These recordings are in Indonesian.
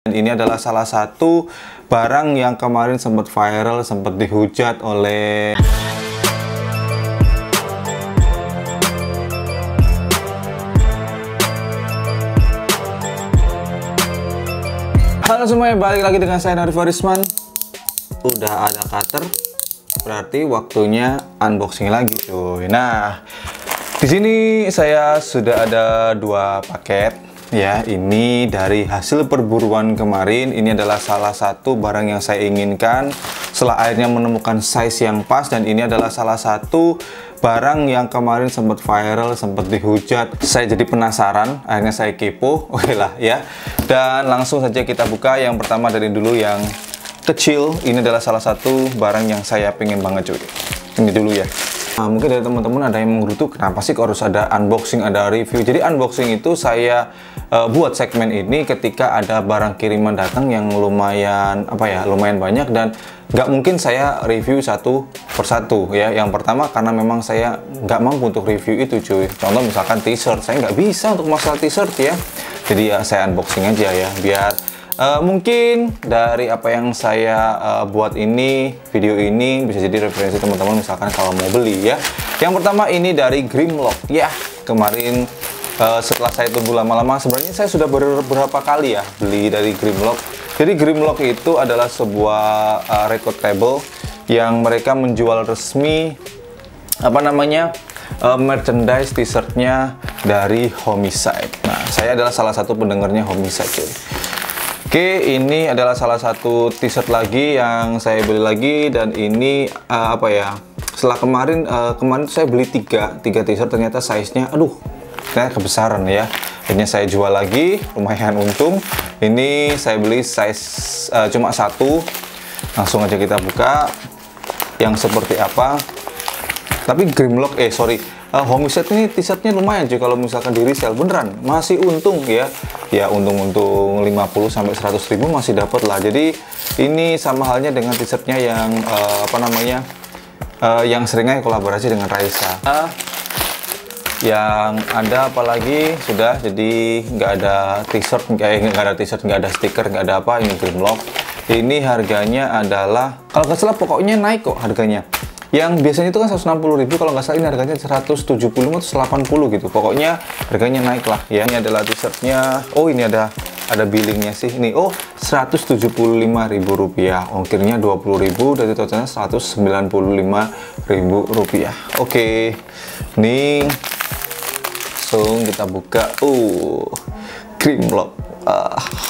Dan ini adalah salah satu barang yang kemarin sempat viral, sempat dihujat oleh Halo semuanya, balik lagi dengan saya Narif Warisman. Udah ada cutter, berarti waktunya unboxing lagi cuy. Nah, di sini saya sudah ada dua paket. Ya, ini dari hasil perburuan kemarin. Ini adalah salah satu barang yang saya inginkan setelah akhirnya menemukan size yang pas. Dan ini adalah salah satu barang yang kemarin sempat viral, sempat dihujat. Saya jadi penasaran, akhirnya saya kepo. Oke lah ya. Dan langsung saja kita buka. Yang pertama dari dulu yang kecil. Ini adalah salah satu barang yang saya pengen banget cuy. Ini dulu ya. Nah, mungkin dari teman-teman ada yang menggerutu, kenapa sih kok harus ada unboxing, ada review? Jadi unboxing itu saya buat segmen ini ketika ada barang kiriman datang yang lumayan lumayan banyak, dan nggak mungkin saya review satu persatu ya. Yang pertama karena memang saya nggak mampu untuk review itu cuy. Contoh misalkan t-shirt, saya nggak bisa untuk masalah t-shirt ya. Jadi ya saya unboxing aja ya, biar mungkin dari apa yang saya buat ini, video ini bisa jadi referensi teman-teman misalkan kalau mau beli ya. Yang pertama ini dari Grimlock ya. Kemarin setelah saya tunggu lama-lama, sebenarnya saya sudah beberapa kali ya beli dari Grimlock. Jadi Grimlock itu adalah sebuah record label yang mereka menjual resmi merchandise t-shirtnya dari Homicide. Nah, saya adalah salah satu pendengarnya Homicide cuy. Oke, ini adalah salah satu t-shirt lagi yang saya beli lagi, dan ini setelah kemarin saya beli tiga t-shirt, ternyata size-nya ternyata kebesaran ya. Akhirnya saya jual lagi, lumayan untung. Ini saya beli size cuma satu. Langsung aja kita buka yang seperti apa. Tapi Grimlock Homicide ini t-shirtnya lumayan cuy, kalau misalkan di resell beneran masih untung ya. Ya untung 50 sampai 100 ribu masih dapat lah. Jadi ini sama halnya dengan t-shirtnya yang yang seringnya kolaborasi dengan Raisa. Yang ada apalagi sudah, jadi nggak ada t-shirt, nggak ada stiker, nggak ada apa. Ini Grimlock. Ini harganya adalah, kalau nggak salah pokoknya naik kok harganya. Yang biasanya itu kan 160.000, kalau nggak salah ini harganya 175 atau 180 gitu. Pokoknya harganya naik lah ya. Ini adalah t-shirtnya. Oh, ini ada billingnya sih. Ini 175.000 rupiah. Ongkirnya 20.000, dari totalnya 195.000 rupiah. Oke. Nih. Langsung kita buka. Grimlock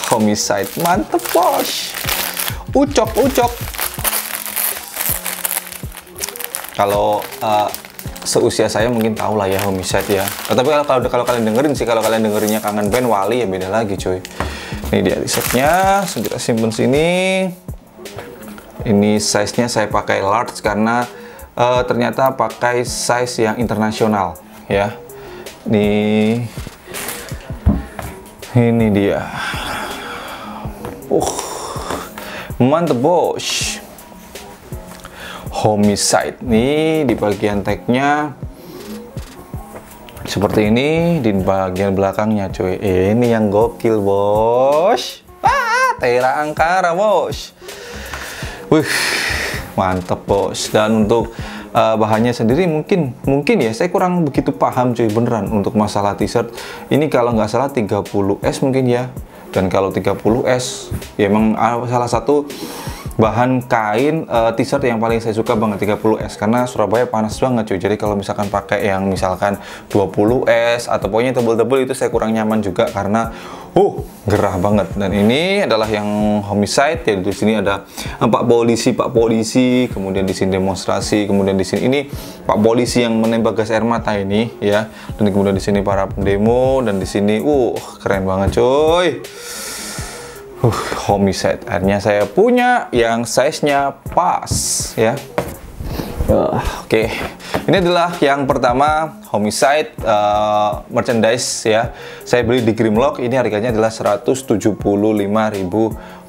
Homicide. Mantep bos. Ucok. Kalau seusia saya mungkin tahu lah ya Homicide ya. Tapi kalau kalian dengerin sih, kalau kalian dengerinnya kangen band Wali ya beda lagi cuy. Ini dia t-shirtnya, kita simpen sini. Ini size-nya saya pakai large karena ternyata pakai size yang internasional ya. Ini dia. Mantep bos. Homicide nih, di bagian tagnya seperti ini, di bagian belakangnya cuy. Ini yang gokil bos. Tera Angkara bos. Wih, mantep bos. Dan untuk bahannya sendiri mungkin ya saya kurang begitu paham cuy, beneran untuk masalah t-shirt. Ini kalau nggak salah 30S mungkin ya. Dan kalau 30S ya emang salah satu bahan kain t-shirt yang paling saya suka banget 30S, karena Surabaya panas banget cuy. Jadi kalau misalkan pakai yang misalkan 20S atau pokoknya tebel-tebel itu saya kurang nyaman juga karena gerah banget. Dan ini adalah yang Homicide ya. Di sini ada Pak polisi, kemudian di sini demonstrasi, kemudian di sini ini Pak polisi yang menembak gas air mata ini ya. Dan kemudian di sini para pendemo, dan di sini keren banget cuy. Homicide, akhirnya saya punya yang size-nya pas ya. Oke. Ini adalah yang pertama Homicide merchandise ya. Saya beli di Grimlock, ini harganya adalah 175.000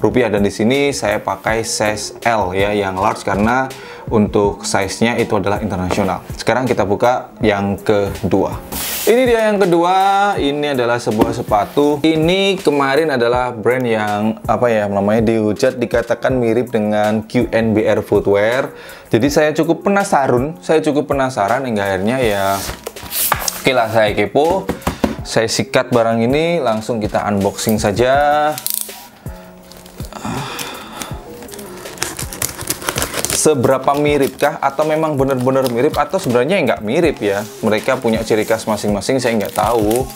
rupiah, dan di sini saya pakai size L ya, yang large karena untuk size-nya itu adalah internasional. Sekarang kita buka yang kedua. Ini dia yang kedua, ini adalah sebuah sepatu. Ini kemarin adalah brand yang apa ya namanya dihujat, dikatakan mirip dengan QNBR Footwear. Jadi saya cukup penasaran, hingga akhirnya ya oke lah, saya kepo, saya sikat barang ini, langsung kita unboxing saja. Seberapa miripkah, atau memang benar-benar mirip, atau sebenarnya nggak mirip ya? Mereka punya ciri khas masing-masing, saya nggak tahu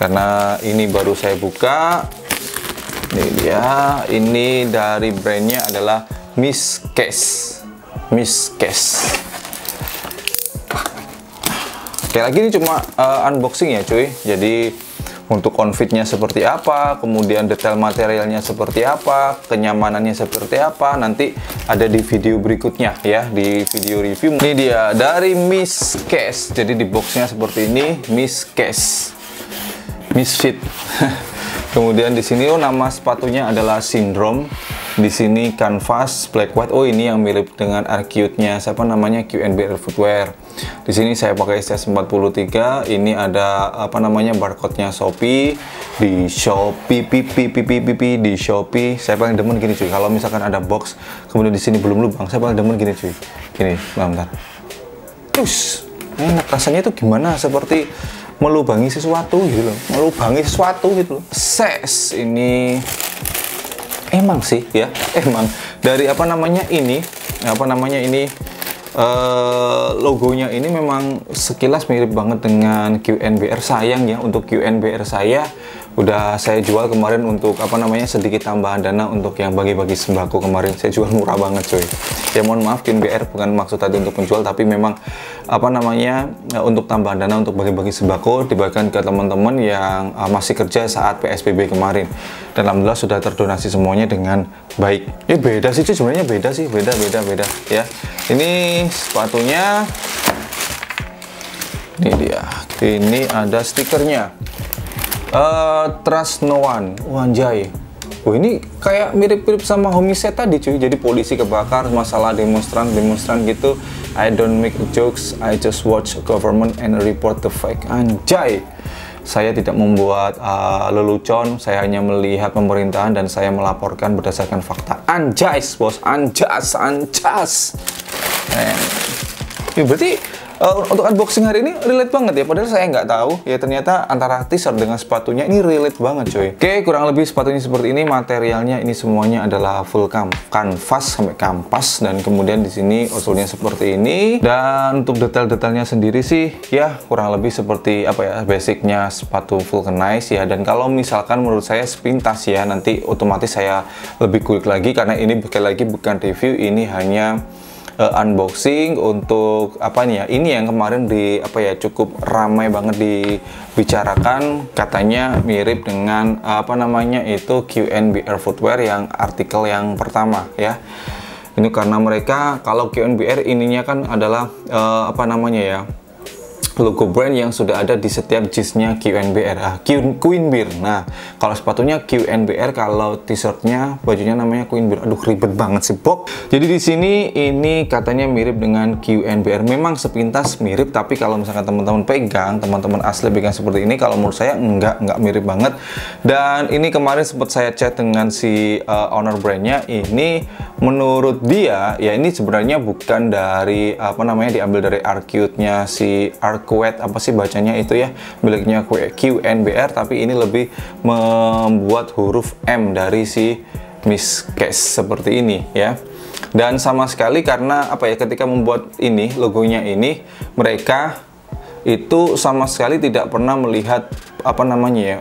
karena ini baru saya buka. Ini dia, ini dari brandnya adalah Misskes. Kayak lagi ini cuma unboxing ya cuy, jadi untuk config-nya seperti apa, kemudian detail materialnya seperti apa, kenyamanannya seperti apa, nanti ada di video berikutnya ya, di video review. Ini dia dari Misskes. Jadi di boxnya seperti ini, Misskes, Misfit. Kemudian di sini nama sepatunya adalah Syndrome. Di sini canvas black white. Oh, ini yang mirip dengan Arcute-nya siapa namanya, QNBR Footwear. Di sini saya pakai STS43. Ini ada apa namanya barcode-nya Shopee. Di Shopee di Shopee. Saya paling demen gini cuy. Kalau misalkan ada box, kemudian di sini belum lubang, saya paling demen gini cuy. Gini, bentar. Terus enak rasanya itu gimana? Seperti melubangi sesuatu gitu loh. Ses ini emang sih ya, emang dari apa namanya ini logonya ini memang sekilas mirip banget dengan QNBR. Sayang ya, untuk QNBR saya udah saya jual kemarin untuk apa namanya sedikit tambahan dana untuk yang bagi-bagi sembako kemarin. Saya jual murah banget coy. Ya mohon maaf, QNBR bukan maksud tadi untuk menjual, tapi memang apa namanya untuk tambahan dana untuk bagi-bagi sembako dibagikan ke teman-teman yang masih kerja saat PSBB kemarin. Dan alhamdulillah sudah terdonasi semuanya dengan baik. Beda sih cuy, sebenarnya beda sih, beda ya. Ini sepatunya. Ini dia. Ini ada stikernya. Trust no one. Anjay. Oh, ini kayak mirip-mirip sama Homicide tadi cuy. Jadi polisi kebakar, masalah demonstran gitu. I don't make jokes, I just watch government and report the fact. Anjay. Saya tidak membuat lelucon, saya hanya melihat pemerintahan dan saya melaporkan berdasarkan fakta. Anjay, bos, anjas. Berarti untuk unboxing hari ini relate banget ya, padahal saya nggak tahu ya, ternyata antara t-shirt dengan sepatunya ini relate banget coy. Oke, kurang lebih sepatunya seperti ini. Materialnya ini semuanya adalah full kanvas sampai kampas, dan kemudian di sini outsole-nya seperti ini. Dan untuk detail-detailnya sendiri sih ya kurang lebih seperti apa ya, basicnya sepatu vulcanize ya. Dan kalau misalkan menurut saya sepintas ya, nanti otomatis saya lebih kulik lagi karena ini sekali lagi bukan review, ini hanya unboxing untuk apa nih ya, ini yang kemarin cukup ramai banget dibicarakan, katanya mirip dengan apa namanya itu QNBR Footwear yang artikel yang pertama ya. Ini karena mereka kalau QNBR ininya kan adalah apa namanya ya, logo brand yang sudah ada di setiap jeansnya QNBR, Queenbeer. Nah, kalau sepatunya QNBR, kalau t-shirtnya bajunya namanya Queenbeer. Aduh, ribet banget sih Bob. Jadi di sini ini katanya mirip dengan QNBR. Memang sepintas mirip, tapi kalau misalkan teman-teman pegang, teman-teman asli pegang seperti ini, kalau menurut saya enggak mirip banget. Dan ini kemarin sempat saya chat dengan si owner brandnya. Ini menurut dia ya, ini sebenarnya bukan dari apa namanya diambil dari Arcute-nya si Arcuette, apa sih bacanya itu ya, miliknya QNBR, tapi ini lebih membuat huruf M dari si Misskes seperti ini ya. Dan sama sekali karena apa ya, ketika membuat ini logonya ini, mereka itu sama sekali tidak pernah melihat apa namanya ya,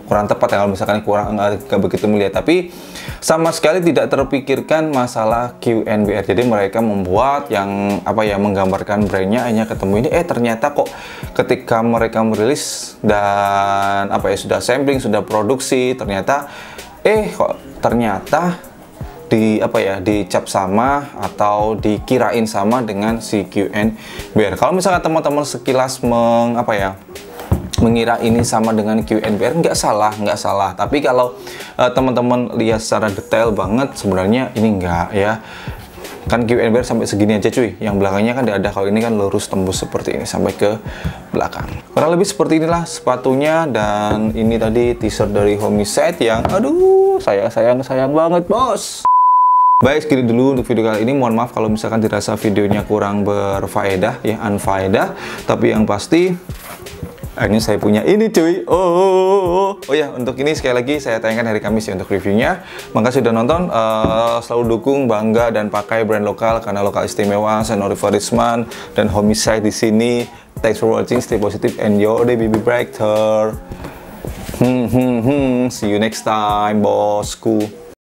kurang tepat ya kalau misalkan kurang nggak begitu melihat, tapi sama sekali tidak terpikirkan masalah QNBR. Jadi mereka membuat yang apa ya, menggambarkan brandnya hanya ketemu ini, ternyata kok ketika mereka merilis dan apa ya, sudah sampling, sudah produksi, ternyata kok ternyata di apa ya, dicap sama atau dikirain sama dengan si QNBR. Kalau misalkan teman-teman sekilas mengira ini sama dengan QNBR, nggak salah. Tapi kalau teman-teman lihat secara detail banget, sebenarnya ini enggak ya. Kan Q&A sampai segini aja cuy, yang belakangnya kan tidak ada. Kalau ini kan lurus tembus seperti ini sampai ke belakang. Kurang lebih seperti inilah sepatunya. Dan ini tadi t-shirt dari Homicide yang aduh sayang banget bos. Baik, segini dulu untuk video kali ini. Mohon maaf kalau misalkan dirasa videonya kurang berfaedah ya, unfaedah. Tapi yang pasti ini saya punya ini cuy. Oh ya, untuk ini sekali lagi saya tayangkan hari Kamis ya untuk reviewnya. Makasih sudah nonton. Selalu dukung, bangga dan pakai brand lokal karena lokal istimewa. Saya Norifa Risman dan Homicide di sini. Thanks for watching, stay positive and your day baby breakthrough. See you next time bosku.